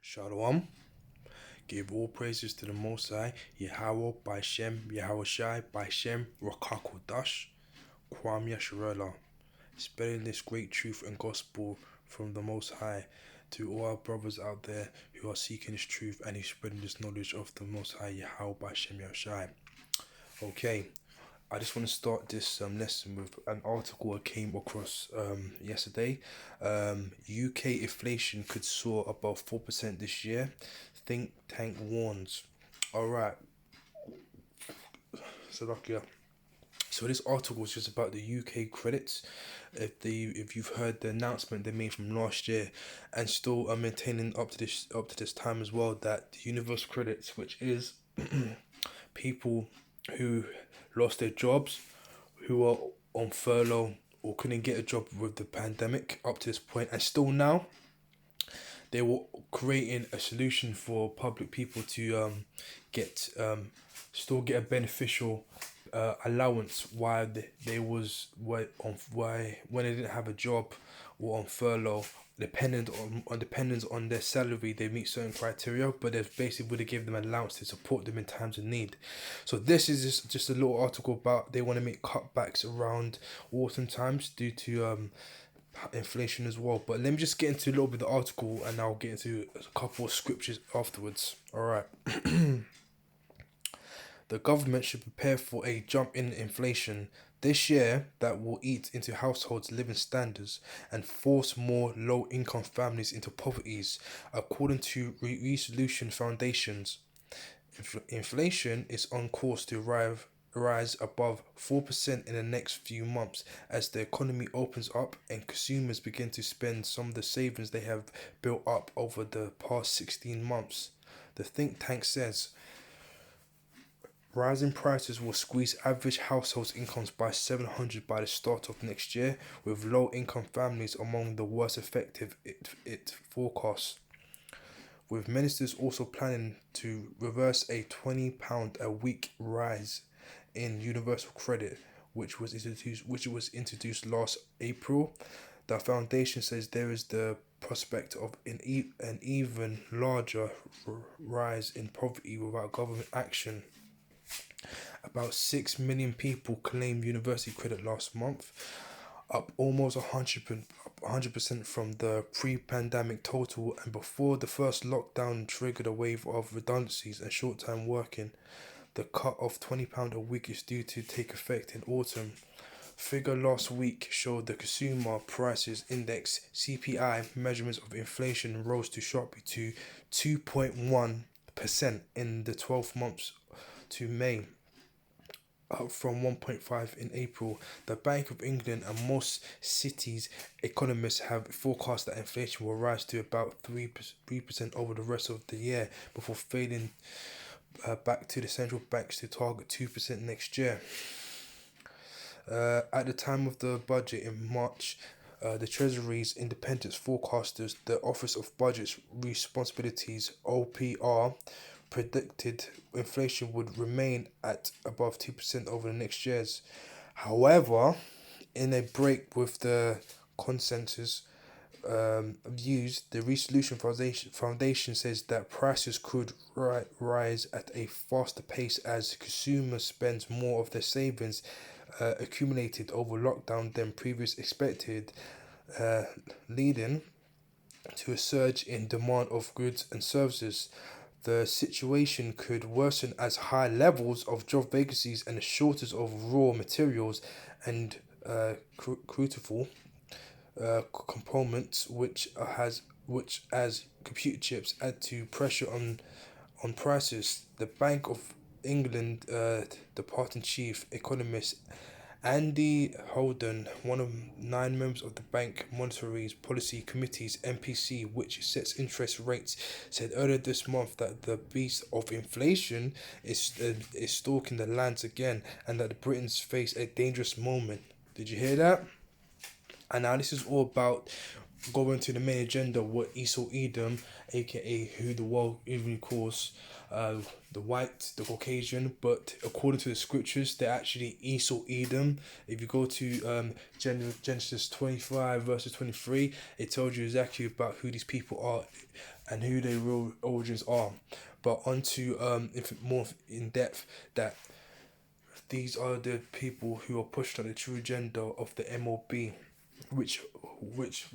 Shalom. Give all praises to the Most High, Yahweh by Shem, Yahweh Shai by Shem, Rakakodash, Kwam Yasharela. Spreading this great truth and gospel from the Most High to all our brothers out there who are seeking this truth and who spreading this knowledge of the Most High, Yahweh by Shem, Yahweh Shai. Okay, I just want to start this lesson with an article I came across yesterday. UK inflation could soar above 4% this year. Think tank warns. All right, Salakia. So this article is just about the UK credits. If you've heard the announcement they made from last year, and still are maintaining up to this time as well, that the universal credits, which is people who lost their jobs, who are on furlough or couldn't get a job with the pandemic up to this point, and still now they were creating a solution for public people to get still get a beneficial allowance while why when they didn't have a job or on furlough, dependent on their salary. They meet certain criteria, but they basically would have given them allowance to support them in times of need. So this is just a little article about they want to make cutbacks around autumn times due to inflation as well. But let me just get into a little bit of the article and I'll get into a couple of scriptures afterwards. All right. The government should prepare for a jump in inflation this year that will eat into households' living standards and force more low-income families into poverty, according to Resolution Foundations. Inflation is on course to rise above 4% in the next few months as the economy opens up and consumers begin to spend some of the savings they have built up over the past 16 months. The think tank says rising prices will squeeze average households' incomes by 700 by the start of next year, with low-income families among the worst affected, it forecasts. With ministers also planning to reverse a £20 a week rise in universal credit, which was introduced last April. The foundation says there is the prospect of an even larger rise in poverty without government action. About 6 million people claimed university credit last month, up almost 100% from the pre-pandemic total, and before the first lockdown triggered a wave of redundancies and short-time working. The cut of £20 a week is due to take effect in autumn. Figure last week showed the Consumer Prices Index (CPI) measurements of inflation rose to sharply to 2.1% in the 12 months to May, up from 1.5 in April. The Bank of England and most cities' economists have forecast that inflation will rise to about 3% over the rest of the year before fading back to the central banks to target 2% next year. At the time of the budget in March, the Treasury's independent forecasters, the Office of Budget Responsibilities (OPR), predicted inflation would remain at above 2% over the next years. However, in a break with the consensus views, the Resolution Foundation says that prices could rise at a faster pace as consumers spend more of their savings accumulated over lockdown than previously expected, leading to a surge in demand of goods and services. The situation could worsen as high levels of job vacancies and a shortage of raw materials and critical components, which as computer chips add to pressure on prices. The Bank of England departing chief economist Andy Holden, one of 9 members of the Bank Monetary Policy Committee's MPC, which sets interest rates, said earlier this month that the beast of inflation is stalking the lands again, and that the Britons face a dangerous moment. Did you hear that? And now this is all about go into the main agenda, what Esau Edom, aka who the world even calls the white, the Caucasian, but according to the scriptures, they're actually Esau Edom. If you go to Genesis 25 verses 23, it tells you exactly about who these people are and who their real origins are. But onto more in depth, that these are the people who are pushed on the true agenda of the MOB, which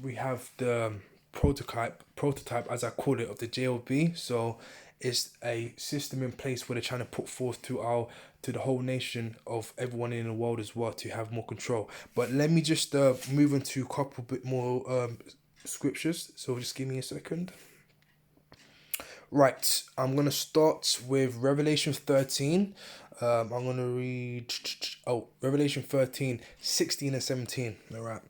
we have the prototype as I call it of the JLB. So it's a system in place where they're trying to put forth to the whole nation of everyone in the world as well to have more control. But let me just move into a couple bit more scriptures. So just give me a second. Right, I'm gonna start with Revelation 13. I'm gonna read Revelation 13, 16 and 17. All right.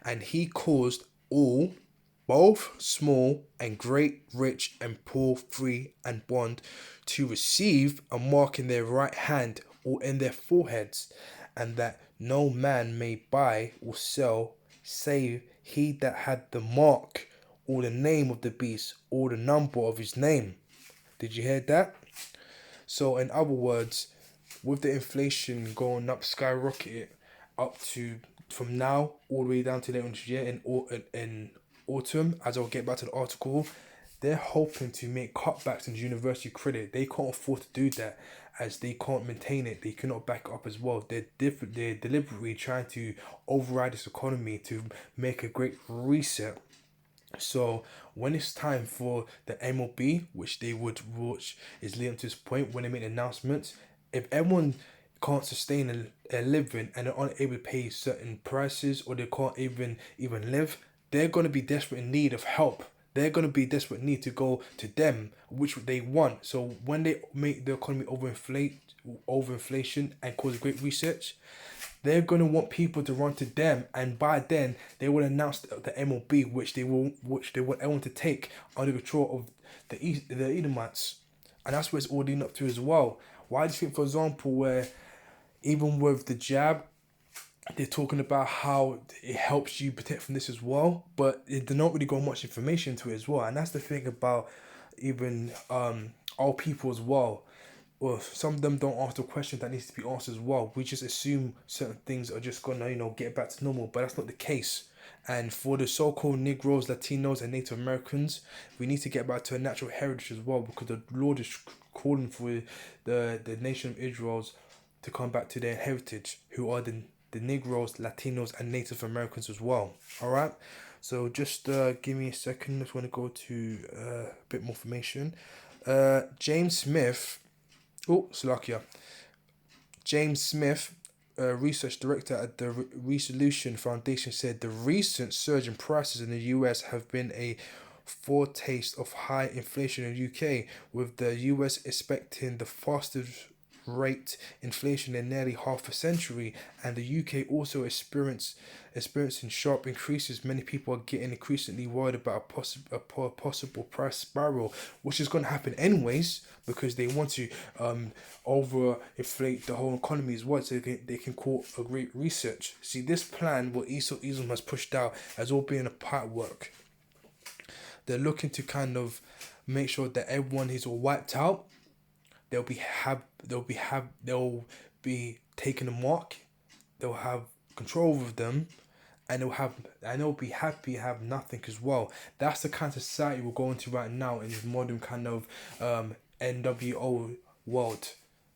And he caused all, both small and great, rich and poor, free and bond, to receive a mark in their right hand or in their foreheads, and that no man may buy or sell save he that had the mark or the name of the beast or the number of his name. Did you hear that? So in other words, with the inflation going up, skyrocketed up to from now all the way down to later this year in autumn, as I'll get back to the article, they're hoping to make cutbacks in university credit. They can't afford to do that as they can't maintain it. They cannot back up as well. They're deliberately trying to override this economy to make a great reset. So when it's time for the MLB, which is leading to this point when they make announcements, if everyone can't sustain a living and they're unable to pay certain prices or they can't even live, they're gonna be desperate in need of help. They're gonna be desperate in need to go to them, which they want. So when they make the economy over inflation and cause a great research, they're gonna want people to run to them, and by then they will announce the MLB, which they want everyone to take under control of the Edomites, and that's what it's all leading up to as well. Why do you think, for example, where even with the jab, they're talking about how it helps you protect from this as well, but they're not really got much information to it as well, and that's the thing about even our people as well. Well, some of them don't ask the questions that needs to be asked as well. We just assume certain things are just gonna, get back to normal, but that's not the case. And for the so-called Negroes, Latinos, and Native Americans, we need to get back to a natural heritage as well, because the Lord is calling for the nation of Israel's to come back to their heritage, who are the Negroes, Latinos, and Native Americans as well. All right. So just give me a second. I just want to go to a bit more information. James Smith. Oh, Slovakia. James Smith, research director at the Resolution Foundation, said the recent surge in prices in the US have been a foretaste of high inflation in the UK, with the US expecting the fastest rate inflation in nearly half a century, and the UK also experiencing sharp increases. Many people are getting increasingly worried about a possible price spiral, which is going to happen anyways, because they want to over inflate the whole economy as well, so they can call a great research. See, this plan what Esau Edom has pushed out has all been a part work. They're looking to kind of make sure that everyone is all wiped out. They'll be taking a mark. They'll have control over them, and they'll be happy to have nothing as well. That's the kind of society we're going to right now in this modern kind of NWO world,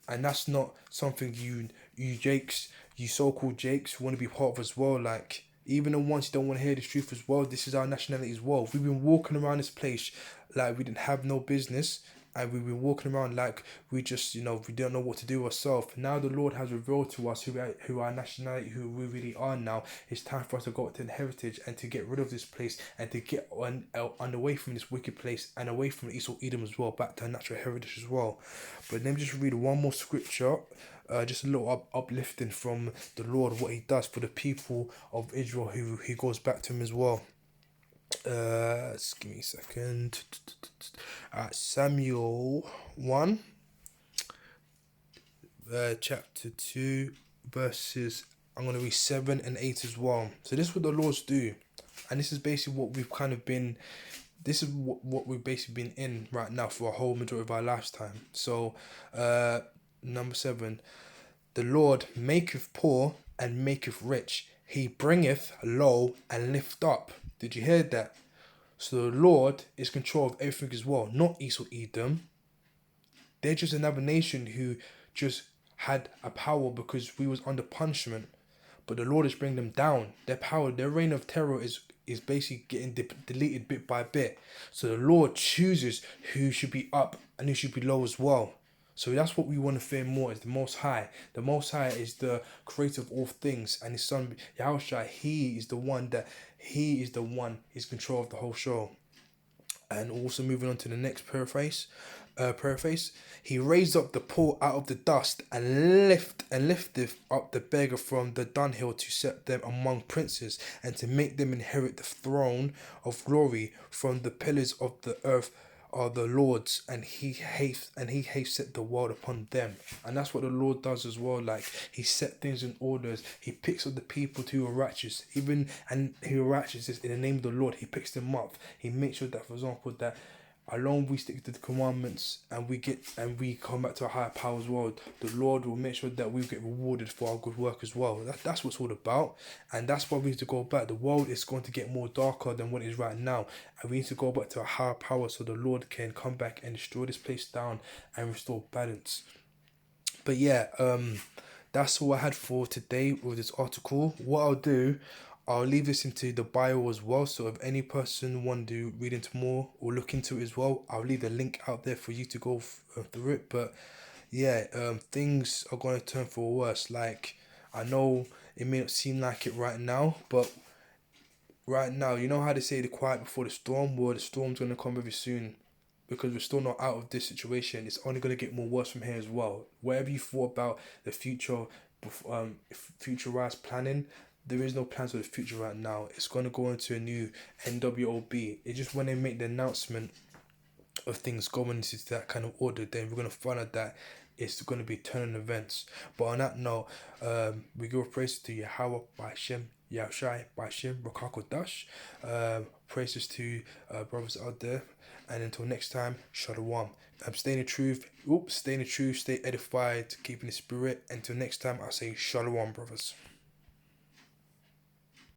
and that's not something you Jakes, you so-called Jakes, want to be part of as well. Like, even the ones you don't want to hear the truth as well, this is our nationality as well. We've been walking around this place like we didn't have no business, and we've been walking around like we just, we don't know what to do ourselves. Now the Lord has revealed to us who our nationality, who we really are now. It's time for us to go to the heritage and to get rid of this place and to get on away from this wicked place and away from Esau Edom as well, back to our natural heritage as well. But let me just read one more scripture, just a little uplifting from the Lord, what he does for the people of Israel who he goes back to him as well. Just give me a second. Samuel 1, chapter 2, verses, I'm going to read 7 and 8 as well. So this is what the Lords do. And this is basically what we've kind of been, this is what we've basically been in right now for a whole majority of our lifetime. So, number 7, the Lord maketh poor and maketh rich. He bringeth low and lift up. Did you hear that? So the Lord is control of everything as well, not Esau Edom. They're just another nation who just had a power because we was under punishment. But the Lord is bringing them down. Their power, their reign of terror is basically getting deleted bit by bit. So the Lord chooses who should be up and who should be low as well. So that's what we want to fear more, is the Most High. The Most High is the creator of all things, and His Son Yahushua, He is the one, He's control of the whole show. And also moving on to the next paraphrase. He raised up the poor out of the dust and lifteth up the beggar from the dunghill, to set them among princes, and to make them inherit the throne of glory. From the pillars of the earth are the Lord's, and he hath set the world upon them. And that's what the Lord does as well. Like, He set things in orders. He picks up the people who are righteous, and who are righteous in the name of the Lord. He picks them up. He makes sure that, for example, that alone we stick to the commandments, and we come back to a higher power as well. The Lord will make sure that we get rewarded for our good work as well. That's what it's all about, and that's why we need to go back. The world is going to get more darker than what it is right now, and we need to go back to a higher power so the Lord can come back and destroy this place down and restore balance. But yeah, that's all I had for today with this article. What I'll do, I'll leave this into the bio as well. So if any person want to read into more or look into it as well, I'll leave the link out there for you to go through it. But yeah, things are going to turn for worse. Like, I know it may not seem like it right now, but right now, you know how they say the quiet before the storm? Well, the storm's going to come very soon, because we're still not out of this situation. It's only going to get more worse from here as well. Whatever you thought about the future, futurized planning, there is no plans for the future right now. It's going to go into a new NWOB. It's just when they make the announcement of things going into that kind of order, then we're going to find out that it's going to be turning events. But on that note, we give praise to Yahweh by Shem, Yahushai by Shem, Rakakodash. Praises to brothers out there. And until next time, Shalom. Stay in the truth. Stay in the truth. Stay edified. Keep in the spirit. Until next time, I say Shalom, brothers.